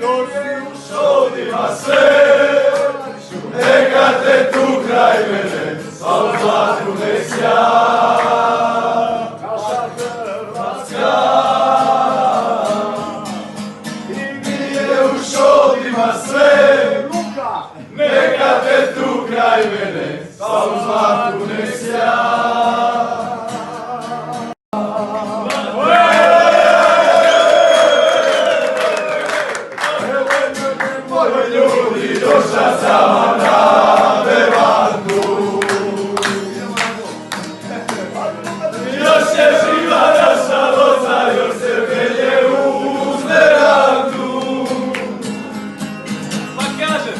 nosi u šodima sve, neka te tu kraj mene, a u zlatku ne sja. Naša Hrvatska i nije u šodima sve, neka te tu kraj mene, a u zlatku ne sja. Došla sama na Bevandu, još je živa naša loza, još se pelje uz verandu. Pa kaže,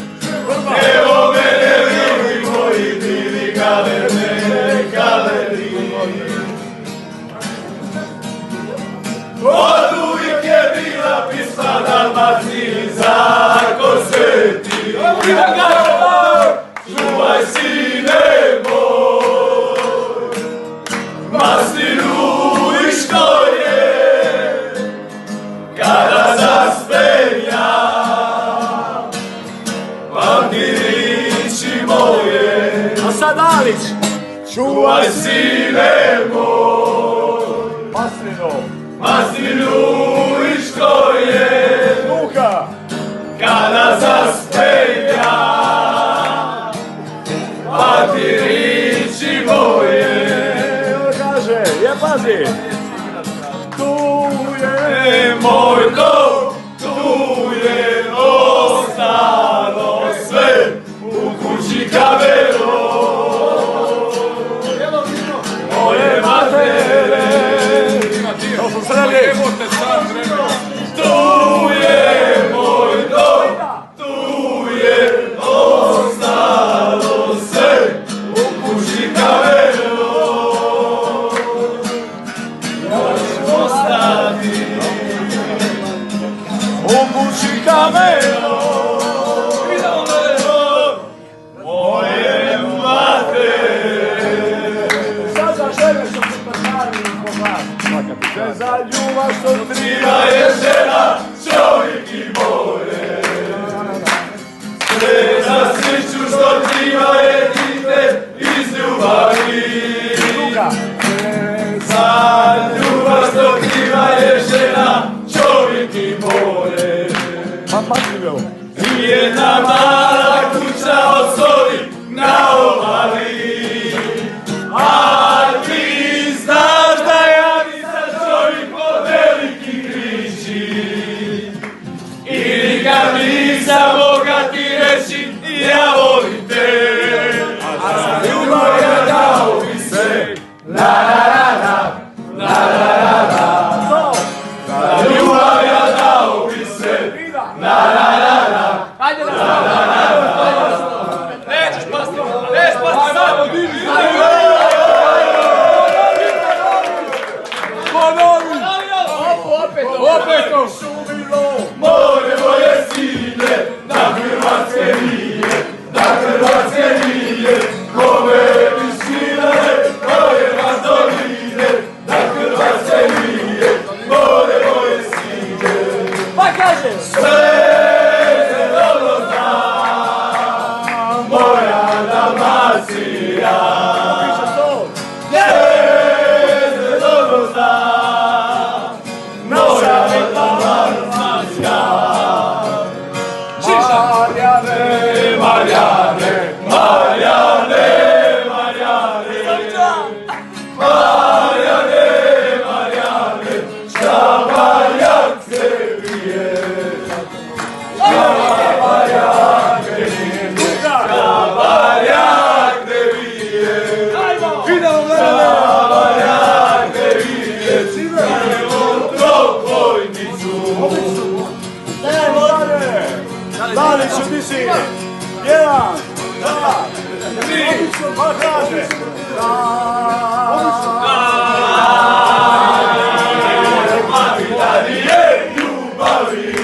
evo mene vidi moji divi galerne, galeriji. Od uvijek je bila pisma Dalmaciji zakon sveti. Čuvaj sine moj, maslinu i škorje, kada zaspenja, pamti riči moje. A sad Alić! Čuvaj sine moj, maslinu i škorje, Luka! kada zaspenja, pamti riči moje. Kaže, je pazi! Tu je moj dom, tu je ostalo sve, u kući kamero moje matere. To su sreli! Tu je moj dom, tu je ostalo sve, u kući kamero. Ja ću ostati u kući kamero moje matere. Sad za žene što su pršali kod vas. Za ljubav što Triva je žena, čovjek i more. Sve za sreću što triva je dite iz ljubavi. Za ljubav što triva je žena, čovjek i more. I jedna mala kuća od soli na obali. A ti znaš da ja nisam čovjek od velikih riči. I nikad nisam moga ti reći ja volim te. A za ljubav ja dao bi sve. La la la la, la la la la. Za ljubav ja dao bi sve. La la la la, Ajde da la la la la. nećeš pasti! Neš pasti samo! Ponovi! Opet! More moje sine, da Hrvatske nije, da Hrvatske nije, kome bi skinale, koje vas doline, da Hrvatske nije, more moje sine. Pa kaže! Sve se dobro zna, moja Dalmacija. Sve se dobro zna, moja Dalmacija. Marijane, Marijane, Marijane, Marijane, Marijane, Marijane, šta Marijak se vije, šta Marijak ne vije, šta Marijak ne vije, šta Marijak ne vije, idemo trobojnicu. Dali ću ti si! Jedan! Dva! Tri! Pa kaže! Ljubavi, ljubavi.